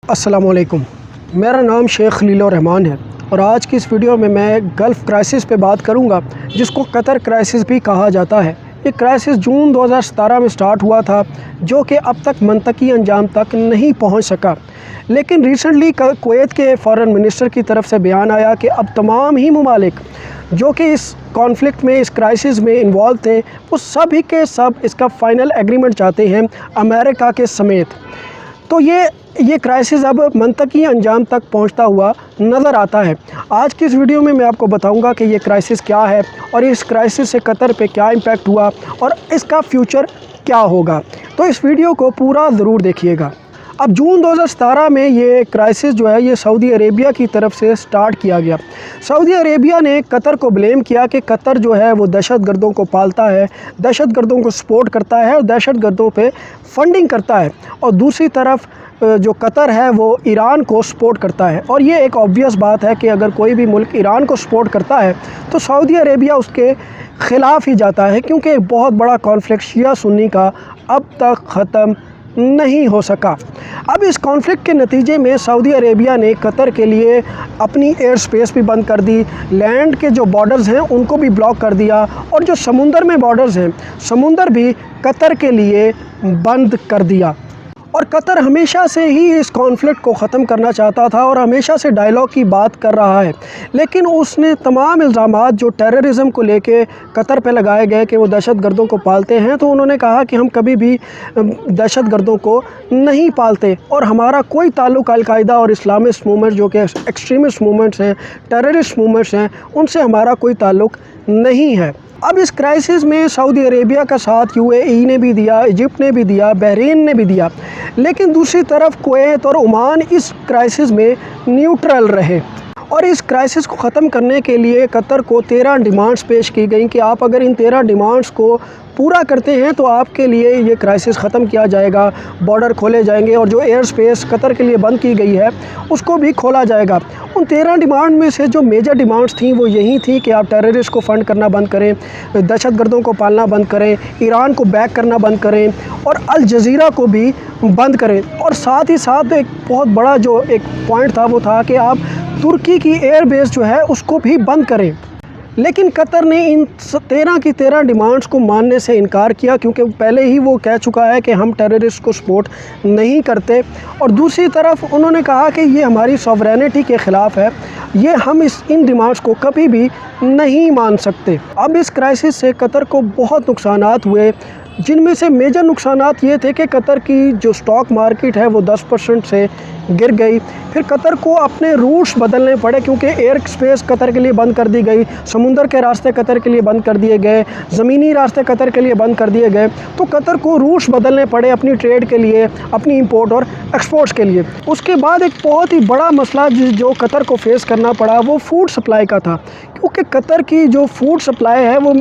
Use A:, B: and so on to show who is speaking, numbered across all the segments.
A: अस्सलाम वालेकुम। मेरा नाम शेख खलील-उर-रहमान है और आज की इस वीडियो में मैं गल्फ़ क्राइसिस पे बात करूंगा, जिसको कतर क्राइसिस भी कहा जाता है। ये क्राइसिस जून 2017 में स्टार्ट हुआ था, जो कि अब तक मंतकी अंजाम तक नहीं पहुंच सका। लेकिन रिसेंटली कुवैत के फ़ॉरेन मिनिस्टर की तरफ से बयान आया कि अब तमाम ही ममालिक जो कि इस कॉन्फ्लिक्ट में, इस क्राइसिस में इन्वॉल्व थे, वो सभी के सब इसका फ़ाइनल एग्रीमेंट चाहते हैं, अमेरिका के समेत। तो ये क्राइसिस अब मंतकी अंजाम तक पहुंचता हुआ नज़र आता है। आज की इस वीडियो में मैं आपको बताऊंगा कि ये क्राइसिस क्या है और इस क्राइसिस से कतर पे क्या इम्पैक्ट हुआ और इसका फ्यूचर क्या होगा। तो इस वीडियो को पूरा ज़रूर देखिएगा। अब जून 2017 में ये क्राइसिस जो है ये सऊदी अरेबिया की तरफ से स्टार्ट किया गया। सऊदी अरेबिया ने कतर को ब्लेम किया कि कतर जो है वो दहशतगर्दों को पालता है, दहशतगर्दों को सपोर्ट करता है और दहशतगर्दों पे फंडिंग करता है, और दूसरी तरफ जो कतर है वो ईरान को सपोर्ट करता है। और ये एक ऑब्वियस बात है कि अगर कोई भी मुल्क ईरान को सपोर्ट करता है तो सऊदी अरेबिया उसके ख़िलाफ़ ही जाता है, क्योंकि एक बहुत बड़ा कॉन्फ्लिक्ट शिया सुन्नी का अब तक ख़त्म नहीं हो सका। अब इस कॉन्फ्लिक्ट के नतीजे में सऊदी अरेबिया ने कतर के लिए अपनी एयर स्पेस भी बंद कर दी, लैंड के जो बॉर्डर्स हैं उनको भी ब्लॉक कर दिया, और जो समुंदर में बॉर्डर्स हैं समुंदर भी कतर के लिए बंद कर दिया। और कतर हमेशा से ही इस कॉन्फ्लिक्ट को ख़त्म करना चाहता था और हमेशा से डायलॉग की बात कर रहा है, लेकिन उसने तमाम इल्ज़ामात जो टेररिज़म को लेके कतर पे लगाए गए कि वो दहशतगर्दों को पालते हैं, तो उन्होंने कहा कि हम कभी भी दहशतगर्दों को नहीं पालते और हमारा कोई ताल्लुक़ अल-कायदा और इस्लामिस्ट मूवमेंट जो कि एक्सट्रीमिस्ट मूवमेंट्स हैं, टेररिस्ट मूवमेंट्स हैं, उनसे हमारा कोई ताल्लुक़ नहीं है। अब इस क्राइसिस में सऊदी अरेबिया का साथ यूएई ने भी दिया, इजिप्ट ने भी दिया, बहरीन ने भी दिया, लेकिन दूसरी तरफ कुवैत और ओमान इस क्राइसिस में न्यूट्रल रहे। और इस क्राइसिस को ख़त्म करने के लिए कतर को 13 डिमांड्स पेश की गई कि आप अगर इन 13 डिमांड्स को पूरा करते हैं तो आपके लिए ये क्राइसिस ख़त्म किया जाएगा, बॉर्डर खोले जाएंगे और जो एयर स्पेस कतर के लिए बंद की गई है उसको भी खोला जाएगा। उन 13 डिमांड में से जो मेजर डिमांड्स थी वो यही थी कि आप टेररिस्ट को फ़ंड करना बंद करें, दहशतगर्दों को पालना बंद करें, ईरान को बैक करना बंद करें और अल जज़ीरा को भी बंद करें। और साथ ही साथ एक बहुत बड़ा जो एक पॉइंट था वो था कि आप तुर्की की एयर बेस जो है उसको भी बंद करें। लेकिन कतर ने इन 13 की 13 डिमांड्स को मानने से इनकार किया, क्योंकि पहले ही वो कह चुका है कि हम टेररिस्ट को सपोर्ट नहीं करते, और दूसरी तरफ उन्होंने कहा कि ये हमारी सॉवरेनिटी के ख़िलाफ़ है, ये हम इन डिमांड्स को कभी भी नहीं मान सकते। अब इस क्राइसिस से कतर को बहुत नुकसानात हुए, जिनमें से मेजर नुकसानात ये थे कि कतर की जो स्टॉक मार्केट है वो 10% से गिर गई। फिर कतर को अपने रूट्स बदलने पड़े, क्योंकि एयर स्पेस कतर के लिए बंद कर दी गई, समुंदर के रास्ते कतर के लिए बंद कर दिए गए, ज़मीनी रास्ते कतर के लिए बंद कर दिए गए। तो कतर को रूट्स बदलने पड़े अपनी ट्रेड के लिए, अपनी इंपोर्ट और एक्सपोर्ट्स के लिए। उसके बाद एक बहुत ही बड़ा मसला जो कतर को फेस करना पड़ा वो फूड सप्लाई का था, क्योंकि कतर की जो फूड सप्लाई है वो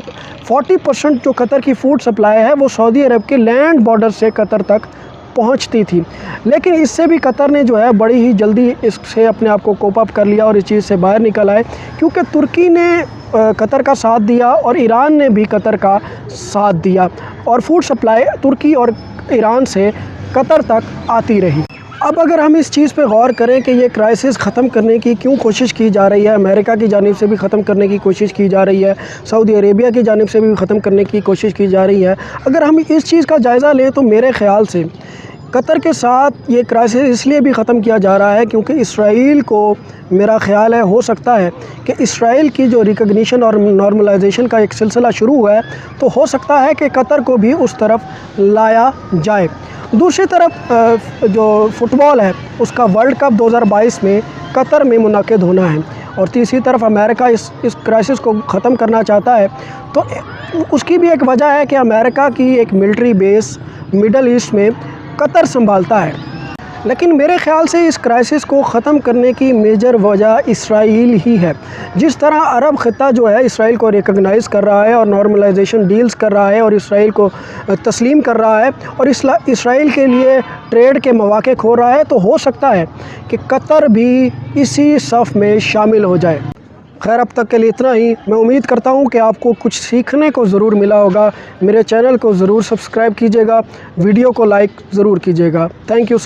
A: 40% जो कतर की फूड सप्लाई है वो सऊदी अरब के लैंड बॉर्डर से कतर तक पहुंचती थी। लेकिन इससे भी कतर ने जो है बड़ी ही जल्दी इससे अपने आप को कोप अप कर लिया और इस चीज़ से बाहर निकल आए, क्योंकि तुर्की ने कतर का साथ दिया और ईरान ने भी कतर का साथ दिया, और फूड सप्लाई तुर्की और ईरान से कतर तक आती रही। अब अगर हम इस चीज़ पे गौर करें कि ये क्राइसिस ख़त्म करने की क्यों कोशिश की जा रही है, अमेरिका की जानिब से भी ख़त्म करने की कोशिश की जा रही है, सऊदी अरेबिया की जानिब से भी ख़त्म करने की कोशिश की जा रही है, अगर हम इस चीज़ का जायज़ा लें तो मेरे ख़्याल से कतर के साथ ये क्राइसिस इसलिए भी ख़त्म किया जा रहा है क्योंकि इसराइल को, मेरा ख़्याल है, हो सकता है कि इसराइल की जो रिकग्निशन और नॉर्मलाइजेशन का एक सिलसिला शुरू हुआ है, तो हो सकता है कि कतर को भी उस तरफ लाया जाए। दूसरी तरफ जो फ़ुटबॉल है उसका वर्ल्ड कप 2022 में कतर में मुनाकिद होना है, और तीसरी तरफ अमेरिका इस क्राइसिस को ख़त्म करना चाहता है। तो उसकी भी एक वजह है कि अमेरिका की एक मिलिट्री बेस मिडल ईस्ट में कतर संभालता है। लेकिन मेरे ख़्याल से इस क्राइसिस को ख़त्म करने की मेजर वजह इसराइल ही है। जिस तरह अरब ख़ित्ता जो है इसराइल को रिकग्नाइज़ कर रहा है और नॉर्मलाइजेशन डील्स कर रहा है और इसराइल को तस्लीम कर रहा है और इसराइल के लिए ट्रेड के मौक़े खो रहा है, तो हो सकता है कि कतर भी इसी सफ़ में शामिल हो जाए। खैर, अब तक के लिए इतना ही। मैं उम्मीद करता हूँ कि आपको कुछ सीखने को ज़रूर मिला होगा। मेरे चैनल को ज़रूर सब्सक्राइब कीजिएगा, वीडियो को लाइक ज़रूर कीजिएगा। Thank you.